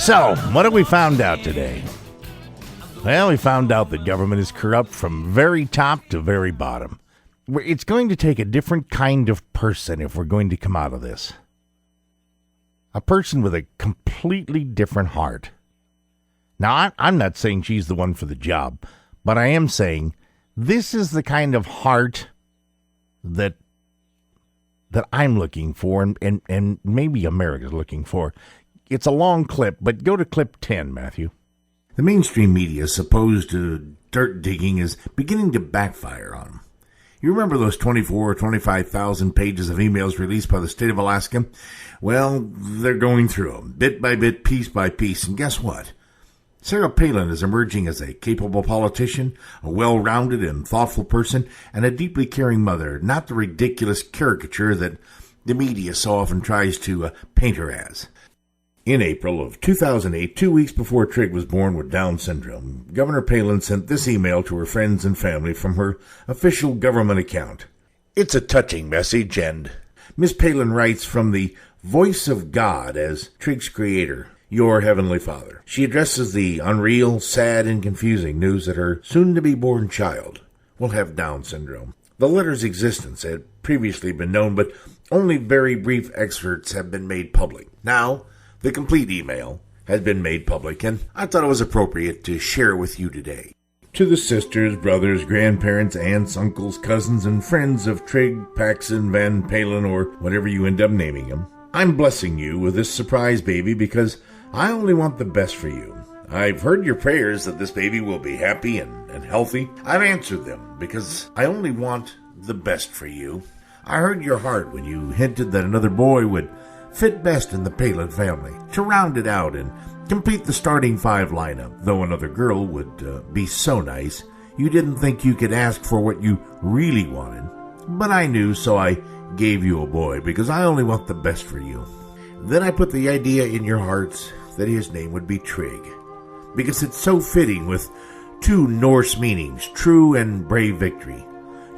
So, what have we found out today? Well, we found out that government is corrupt from very top to very bottom. It's going to take a different kind of person if we're going to come out of this. A person with a completely different heart. Now, I'm not saying she's the one for the job, but I am saying this is the kind of heart that I'm looking for and maybe America's looking for. It's a long clip, but go to clip 10, Matthew. The mainstream media supposed dirt digging is beginning to backfire on them. You remember those 24 or 25,000 pages of emails released by the state of Alaska? Well, they're going through them, bit by bit, piece by piece, and guess what? Sarah Palin is emerging as a capable politician, a well-rounded and thoughtful person, and a deeply caring mother, not the ridiculous caricature that the media so often tries to paint her as. In April of 2008, 2 weeks before Trigg was born with Down syndrome, Governor Palin sent this email to her friends and family from her official government account. It's a touching message, and Miss Palin writes from the voice of God as Trigg's creator, your Heavenly Father. She addresses the unreal, sad, and confusing news that her soon-to-be-born child will have Down syndrome. The letter's existence had previously been known, but only very brief excerpts have been made public. Now, the complete email has been made public, and I thought it was appropriate to share with you today. To the sisters, brothers, grandparents, aunts, uncles, cousins, and friends of Trigg, Paxson, Van Palin, or whatever you end up naming him, I'm blessing you with this surprise baby because I only want the best for you. I've heard your prayers that this baby will be happy and healthy. I've answered them because I only want the best for you. I heard your heart when you hinted that another boy would fit best in the Palin family, to round it out and complete the starting five lineup. Though another girl would be so nice, you didn't think you could ask for what you really wanted. But I knew, so I gave you a boy, because I only want the best for you. Then I put the idea in your hearts that his name would be Trigg, because it's so fitting with two Norse meanings, true and brave victory.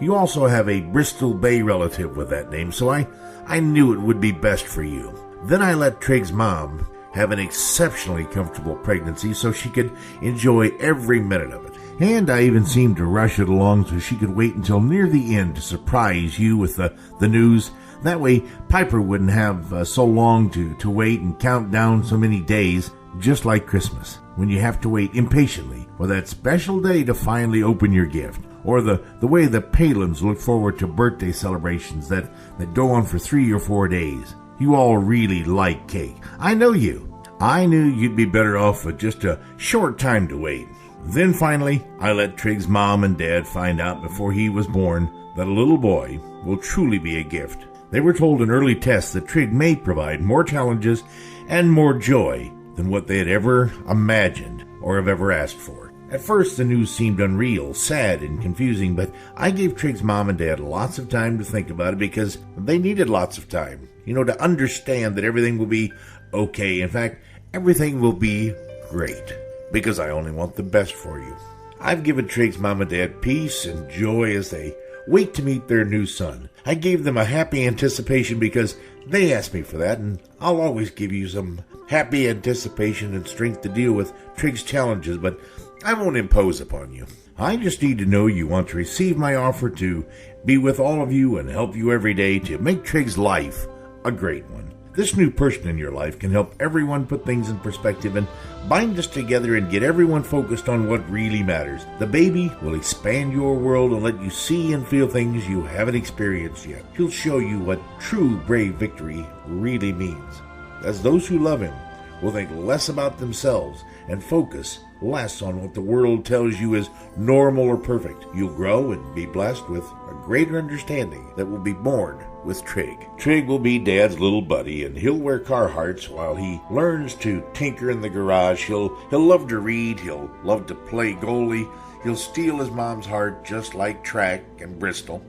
You also have a Bristol Bay relative with that name, so I knew it would be best for you. Then I let Trigg's mom have an exceptionally comfortable pregnancy so she could enjoy every minute of it. And I even seemed to rush it along so she could wait until near the end to surprise you with the news. That way Piper wouldn't have so long to wait and count down so many days, just like Christmas, when you have to wait impatiently for that special day to finally open your gift. Or the way the Palins look forward to birthday celebrations that go on for 3 or 4 days. You all really like cake. I know you. I knew you'd be better off with just a short time to wait. Then finally, I let Trigg's mom and dad find out before he was born that a little boy will truly be a gift. They were told in early tests that Trigg may provide more challenges and more joy than what they had ever imagined or have ever asked for. At first, the news seemed unreal, sad, and confusing, but I gave Trigg's mom and dad lots of time to think about it because they needed lots of time, to understand that everything will be okay. In fact, everything will be great because I only want the best for you. I've given Trigg's mom and dad peace and joy as they wait to meet their new son. I gave them a happy anticipation because they asked me for that, and I'll always give you some happy anticipation and strength to deal with Trigg's challenges, but I won't impose upon you. I just need to know you want to receive my offer to be with all of you and help you every day to make Trigg's life a great one. This new person in your life can help everyone put things in perspective and bind us together and get everyone focused on what really matters. The baby will expand your world and let you see and feel things you haven't experienced yet. He'll show you what true brave victory really means, as those who love him will think less about themselves and focus less on what the world tells you is normal or perfect. You'll grow and be blessed with a greater understanding that will be born with Trigg. Trigg will be Dad's little buddy, and he'll wear Carhartts while he learns to tinker in the garage. He'll love to read. He'll love to play goalie. He'll steal his mom's heart just like Track and Bristol,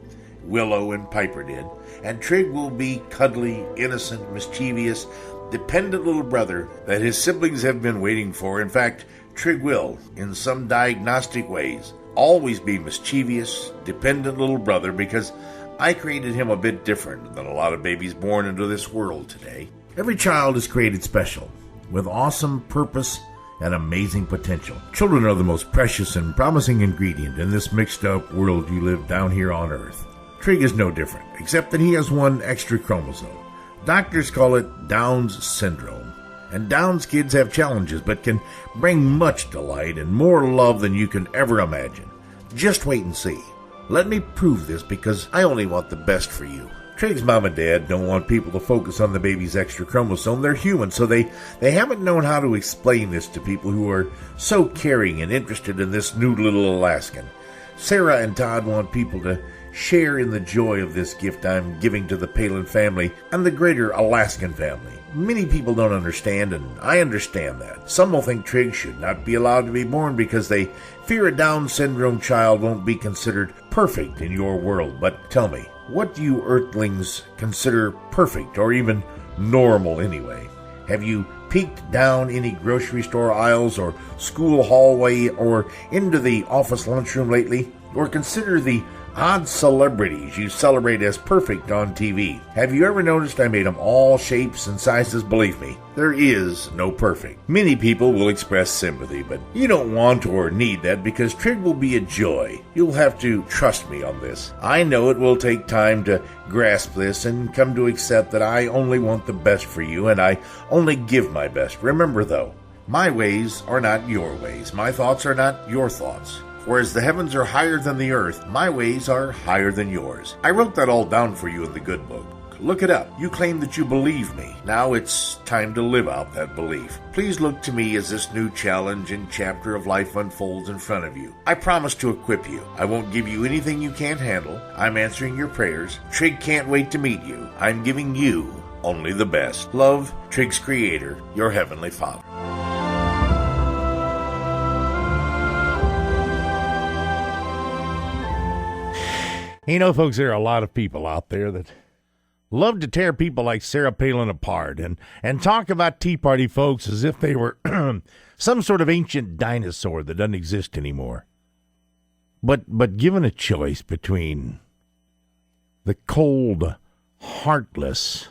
Willow and Piper did. And Trigg will be cuddly, innocent, mischievous, dependent little brother that his siblings have been waiting for. In fact, Trigg will, in some diagnostic ways, always be mischievous, dependent little brother because I created him a bit different than a lot of babies born into this world today. Every child is created special, with awesome purpose and amazing potential. Children are the most precious and promising ingredient in this mixed-up world you live down here on Earth. Trig is no different, except that he has one extra chromosome. Doctors call it Down's syndrome. And Down's kids have challenges, but can bring much delight and more love than you can ever imagine. Just wait and see. Let me prove this, because I only want the best for you. Trig's mom and dad don't want people to focus on the baby's extra chromosome. They're human, so they haven't known how to explain this to people who are so caring and interested in this new little Alaskan. Sarah and Todd want people to share in the joy of this gift I'm giving to the Palin family and the greater Alaskan family. Many people don't understand, and I understand that. Some will think Trig should not be allowed to be born because they fear a Down syndrome child won't be considered perfect in your world. But tell me, what do you Earthlings consider perfect or even normal anyway? Have you peeked down any grocery store aisles or school hallway or into the office lunchroom lately? Or consider the odd celebrities you celebrate as perfect on TV. Have you ever noticed I made them all shapes and sizes? Believe me, there is no perfect. Many people will express sympathy, but you don't want or need that, because Trig will be a joy. You'll have to trust me on this. I know it will take time to grasp this and come to accept that I only want the best for you, and I only give my best. Remember though, my ways are not your ways. My thoughts are not your thoughts. Whereas the heavens are higher than the earth, my ways are higher than yours. I wrote that all down for you in the good book. Look it up. You claim that you believe me. Now it's time to live out that belief. Please look to me as this new challenge and chapter of life unfolds in front of you. I promise to equip you. I won't give you anything you can't handle. I'm answering your prayers. Trig can't wait to meet you. I'm giving you only the best. Love, Trig's creator, your Heavenly Father. You know, folks, there are a lot of people out there that love to tear people like Sarah Palin apart and talk about Tea Party folks as if they were some sort of ancient dinosaur that doesn't exist anymore. But given a choice between the cold, heartless,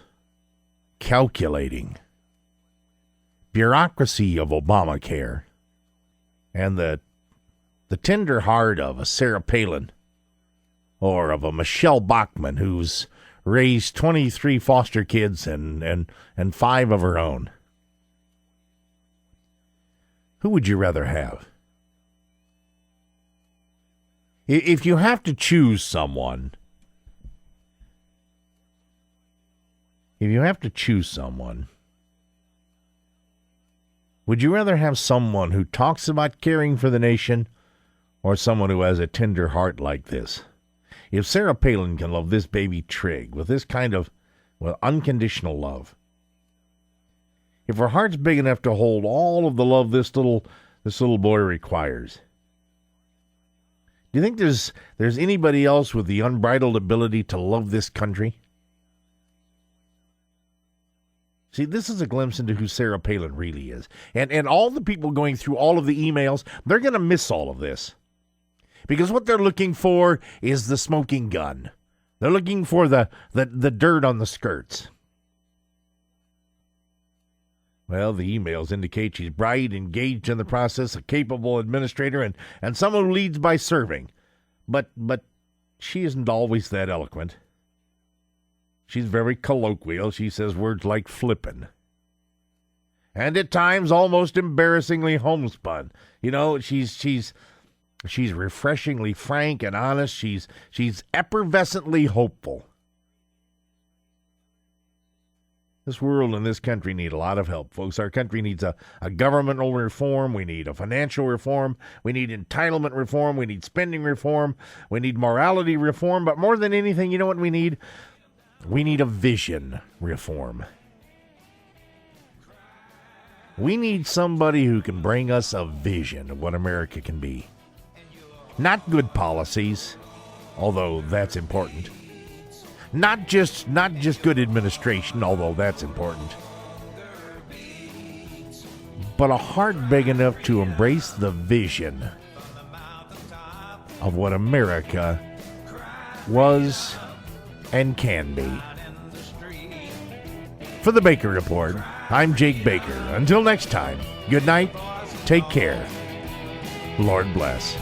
calculating bureaucracy of Obamacare and the tender heart of a Sarah Palin, or of a Michelle Bachmann who's raised 23 foster kids and 5 of her own, who would you rather have? If you have to choose someone, would you rather have someone who talks about caring for the nation, or someone who has a tender heart like this? If Sarah Palin can love this baby Trig with this kind of unconditional love, if her heart's big enough to hold all of the love this little boy requires, do you think there's anybody else with the unbridled ability to love this country? See, this is a glimpse into who Sarah Palin really is. And all the people going through all of the emails, they're going to miss all of this. Because what they're looking for is the smoking gun. They're looking for the dirt on the skirts. Well, the emails indicate she's bright, engaged in the process, a capable administrator, and someone who leads by serving. But she isn't always that eloquent. She's very colloquial. She says words like flippin'. And at times almost embarrassingly homespun. You know, she's refreshingly frank and honest. She's effervescently hopeful. This world and this country need a lot of help, folks. Our country needs a governmental reform. We need a financial reform. We need entitlement reform. We need spending reform. We need morality reform. But more than anything, you know what we need? We need a vision reform. We need somebody who can bring us a vision of what America can be. Not good policies, although that's important. Not just good administration, although that's important. But a heart big enough to embrace the vision of what America was and can be. For the Baker Report, I'm Jake Baker. Until next time, good night, take care, Lord bless.